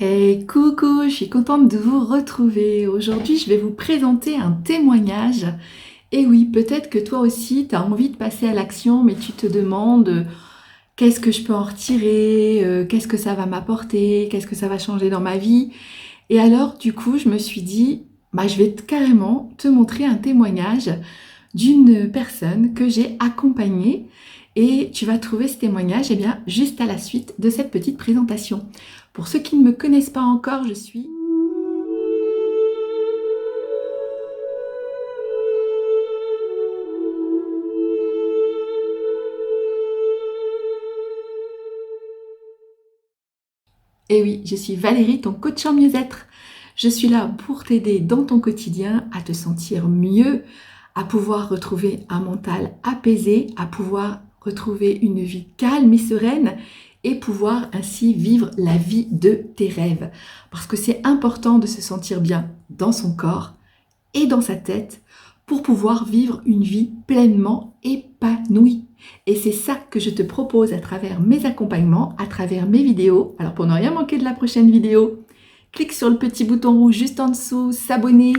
Et coucou, je suis contente de vous retrouver. Aujourd'hui, je vais vous présenter un témoignage. Et oui, peut-être que toi aussi, tu as envie de passer à l'action, mais tu te demandes qu'est-ce que je peux en retirer, qu'est-ce que ça va m'apporter, qu'est-ce que ça va changer dans ma vie. Et alors, du coup, je me suis dit, bah, je vais carrément te montrer un témoignage d'une personne que j'ai accompagnée. Et tu vas trouver ce témoignage, eh bien, juste à la suite de cette petite présentation. Pour ceux qui ne me connaissent pas encore, je suis... Eh oui, je suis Valérie, ton coach en mieux-être. Je suis là pour t'aider dans ton quotidien à te sentir mieux, à pouvoir retrouver un mental apaisé, à pouvoir retrouver une vie calme et sereine et pouvoir ainsi vivre la vie de tes rêves. Parce que c'est important de se sentir bien dans son corps et dans sa tête pour pouvoir vivre une vie pleinement épanouie. Et c'est ça que je te propose à travers mes accompagnements, à travers mes vidéos. Alors pour ne rien manquer de la prochaine vidéo, clique sur le petit bouton rouge juste en dessous, s'abonner,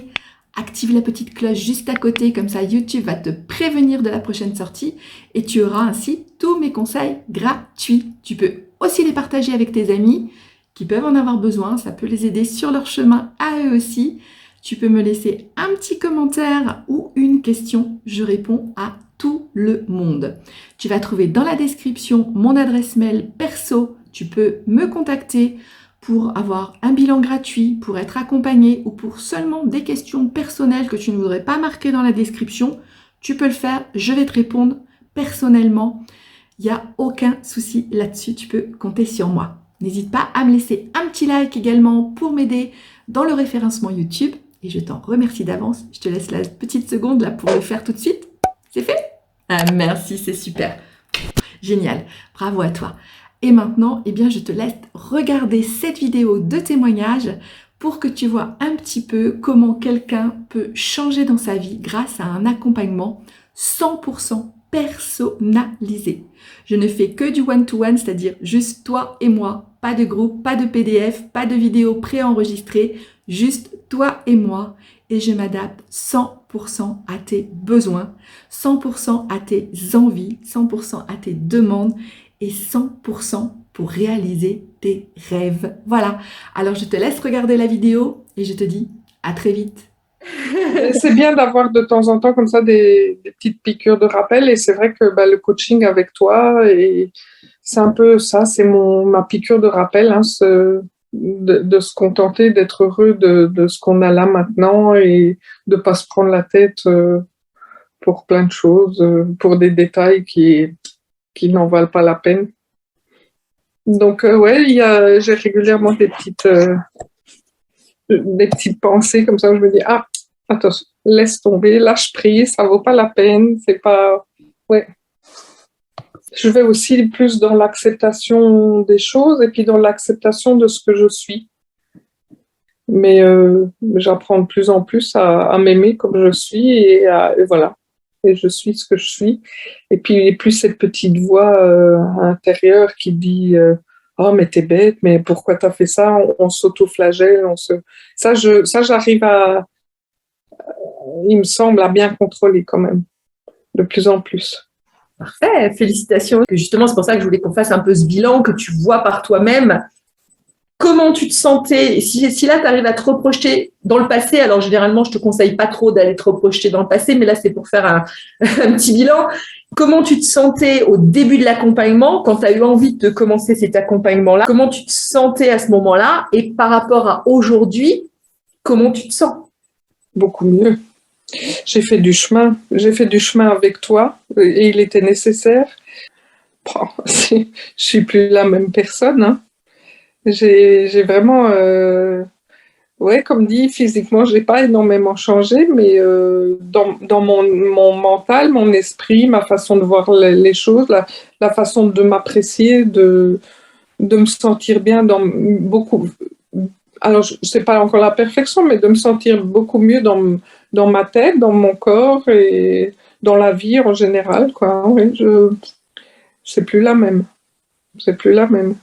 active la petite cloche juste à côté, comme ça YouTube va te prévenir de la prochaine sortie et tu auras ainsi tous mes conseils gratuits. Tu peux aussi les partager avec tes amis qui peuvent en avoir besoin, ça peut les aider sur leur chemin à eux aussi. Tu peux me laisser un petit commentaire ou une question, je réponds à tout le monde. Tu vas trouver dans la description mon adresse mail perso, tu peux me contacter pour avoir un bilan gratuit, pour être accompagné ou pour seulement des questions personnelles que tu ne voudrais pas marquer dans la description. Tu peux le faire, je vais te répondre personnellement. Il n'y a aucun souci là-dessus, tu peux compter sur moi. N'hésite pas à me laisser un petit like également pour m'aider dans le référencement YouTube. Et je t'en remercie d'avance. Je te laisse la petite seconde là pour le faire tout de suite. C'est fait? Ah, merci, c'est super. Génial. Bravo à toi. Et maintenant, eh bien, je te laisse regarder cette vidéo de témoignage pour que tu vois un petit peu comment quelqu'un peut changer dans sa vie grâce à un accompagnement 100% personnalisé. Je ne fais que du one-to-one, c'est-à-dire juste toi et moi. Pas de groupe, pas de PDF, pas de vidéo préenregistrée, juste toi et moi. Et je m'adapte 100% à tes besoins, 100% à tes envies, 100% à tes demandes et 100% pour réaliser tes rêves. Voilà. Alors je te laisse regarder la vidéo et je te dis à très vite. C'est bien d'avoir de temps en temps comme ça des petites piqûres de rappel et c'est vrai que le coaching avec toi et c'est un peu ça, c'est ma piqûre de rappel, hein, de se contenter d'être heureux de ce qu'on a là maintenant et de pas se prendre la tête pour plein de choses, pour des détails qui n'en valent pas la peine. Donc ouais, j'ai régulièrement des petites pensées comme ça où je me dis ah attends, laisse tomber, lâche prise, ça vaut pas la peine, c'est pas ouais. Je vais aussi plus dans l'acceptation des choses et puis dans l'acceptation de ce que je suis. Mais j'apprends de plus en plus à m'aimer comme je suis et voilà. Et je suis ce que je suis. Et puis il n'y a plus cette petite voix intérieure qui dit oh mais t'es bête, mais pourquoi t'as fait ça? On s'auto-flagelle, ça j'arrive il me semble, à bien contrôler quand même, de plus en plus. Parfait, félicitations. Justement, c'est pour ça que je voulais qu'on fasse un peu ce bilan, que tu vois par toi-même comment tu te sentais. Et si là, tu arrives à te reprojeter dans le passé, alors généralement, je te conseille pas trop d'aller te reprojeter dans le passé, mais là, c'est pour faire un petit bilan. Comment tu te sentais au début de l'accompagnement, quand tu as eu envie de commencer cet accompagnement-là? Comment tu te sentais à ce moment-là? Et par rapport à aujourd'hui, comment tu te sens? Beaucoup mieux. J'ai fait du chemin avec toi et il était nécessaire. Bon, je suis plus la même personne, hein. J'ai vraiment, ouais, comme dit, physiquement, j'ai pas énormément changé, mais dans mon mental, mon esprit, ma façon de voir les choses, la façon de m'apprécier, de me sentir bien dans beaucoup. Alors, sais pas encore la perfection, mais de me sentir beaucoup mieux dans ma tête, dans mon corps et dans la vie en général, quoi. Oui, c'est plus la même. C'est plus la même.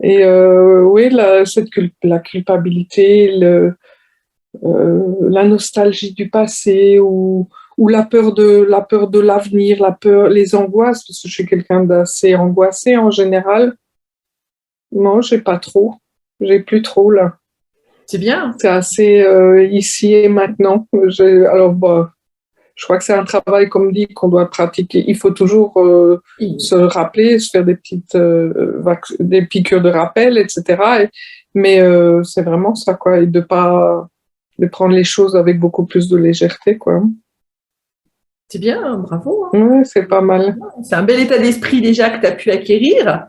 Et oui, la culpabilité, la nostalgie du passé ou la peur de l'avenir, les angoisses, parce que je suis quelqu'un d'assez angoissé en général. Non, j'ai pas trop. J'ai plus trop là. C'est bien. C'est assez ici et maintenant. Alors, bah, je crois que c'est un travail, comme dit, qu'on doit pratiquer. Il faut toujours se rappeler, se faire des petites des piqûres de rappel, etc. Mais c'est vraiment ça, quoi, et de prendre les choses avec beaucoup plus de légèreté, quoi. C'est bien, bravo. Ouais, c'est pas mal. C'est un bel état d'esprit déjà que tu as pu acquérir.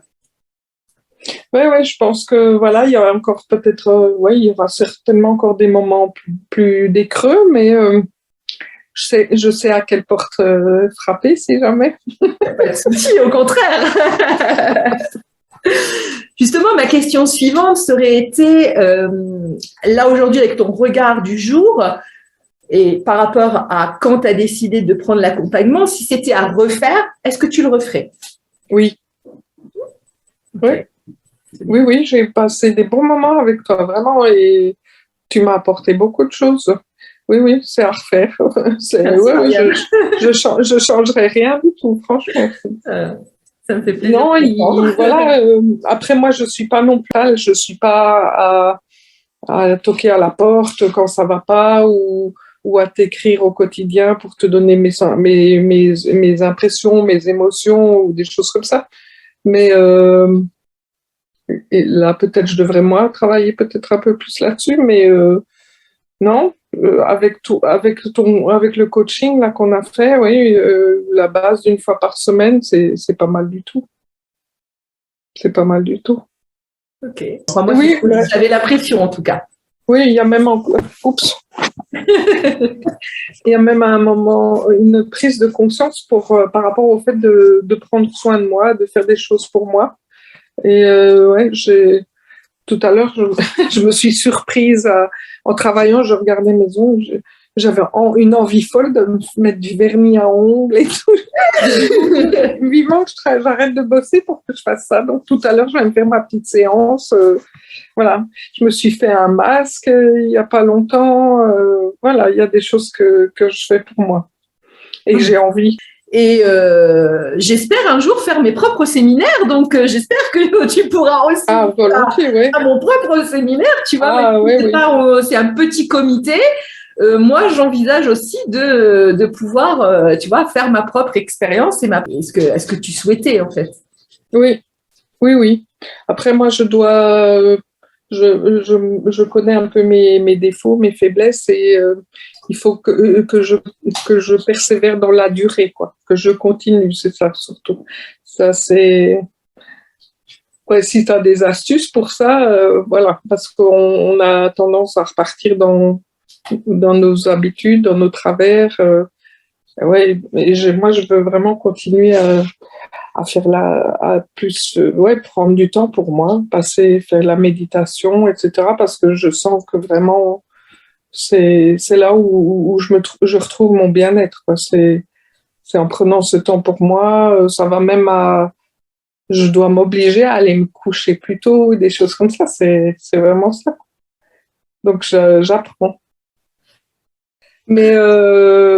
Ouais, je pense que voilà, il y aura encore peut-être, il y aura certainement encore des moments plus des creux, mais je sais à quelle porte frapper si jamais. Pas de souci, au contraire. Justement, ma question suivante serait été, là aujourd'hui avec ton regard du jour, et par rapport à quand tu as décidé de prendre l'accompagnement, si c'était à refaire, est-ce que tu le referais? Oui. Okay. Oui, j'ai passé des bons moments avec toi, vraiment, et tu m'as apporté beaucoup de choses. Oui, c'est à refaire. Je changerai rien du tout, franchement. Ça me fait plaisir. Non, voilà. Après, moi, je suis pas non plus, je suis pas à toquer à la porte quand ça va pas ou à t'écrire au quotidien pour te donner mes impressions, mes émotions ou des choses comme ça. Mais et là, peut-être je devrais moi travailler peut-être un peu plus là-dessus, mais non, avec le coaching là qu'on a fait, oui, la base d'une fois par semaine, c'est pas mal du tout. C'est pas mal du tout. Ok. Enfin, moi, oui, j'avais la pression en tout cas. Oui, il y a même oups. Il y a même à un moment une prise de conscience par rapport au fait de prendre soin de moi, de faire des choses pour moi. Et tout à l'heure, je me suis surprise en travaillant, je regardais mes ongles, j'avais une envie folle de me mettre du vernis à ongles et tout. Vivement que j'arrête de bosser pour que je fasse ça. Donc tout à l'heure, je vais me faire ma petite séance. Voilà, je me suis fait un masque il n'y a pas longtemps. Voilà, il y a des choses que je fais pour moi et que j'ai envie. Et j'espère un jour faire mes propres séminaires, donc j'espère que tu pourras aussi à mon propre séminaire, tu vois. C'est un petit comité. Moi, j'envisage aussi de pouvoir, tu vois, faire ma propre expérience. Est-ce que tu souhaitais, en fait? Oui. Après, moi, je connais un peu mes défauts, mes faiblesses et il faut que je persévère dans la durée, quoi, que je continue, c'est ça surtout. Ça, c'est... Ouais, si tu as des astuces pour ça, voilà, parce qu'on a tendance à repartir dans nos habitudes, dans nos travers. Moi, je veux vraiment continuer à faire prendre du temps pour moi, faire la méditation, etc. Parce que je sens que vraiment, c'est là où je retrouve mon bien-être, quoi. C'est en prenant ce temps pour moi, ça va même je dois m'obliger à aller me coucher plus tôt, des choses comme ça. C'est vraiment ça. Donc, j'apprends. Mais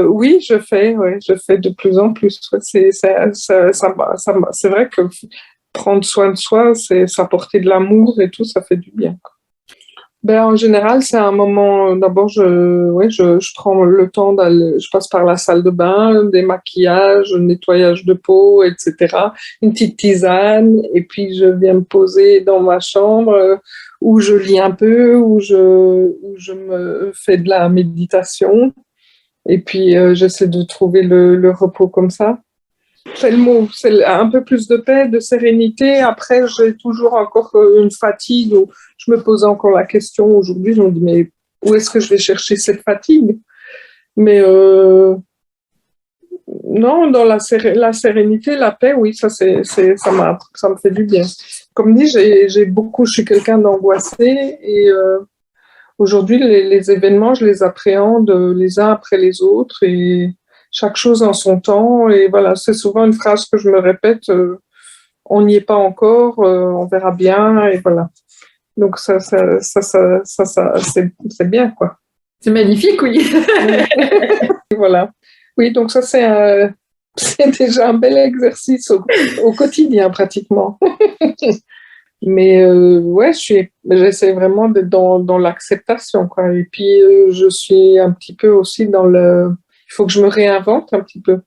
oui, je fais de plus en plus. C'est vrai que prendre soin de soi, c'est s'apporter de l'amour et tout, ça fait du bien. Ben, en général, c'est un moment. D'abord, je prends le temps d'aller. Je passe par la salle de bain, des maquillages, nettoyage de peau, etc. Une petite tisane, et puis je viens me poser dans ma chambre où je lis un peu, où je me fais de la méditation. Et puis, j'essaie de trouver le repos comme ça. C'est le mot, c'est un peu plus de paix, de sérénité. Après, j'ai toujours encore une fatigue. Où je me pose encore la question aujourd'hui. Je me dis, mais où est-ce que je vais chercher cette fatigue? Mais non, dans la sérénité, la paix, oui, ça me fait du bien. Comme dit, je suis quelqu'un d'angoissé et aujourd'hui, les événements, je les appréhende les uns après les autres et chaque chose en son temps. Et voilà, c'est souvent une phrase que je me répète. on n'y est pas encore, on verra bien, et voilà. Donc c'est bien, quoi. C'est magnifique, oui. Et voilà. Oui, donc ça, c'est déjà un bel exercice au quotidien, pratiquement. Mais ouais, j'essaie vraiment d'être dans l'acceptation, quoi. Et puis, je suis un petit peu aussi il faut que je me réinvente un petit peu.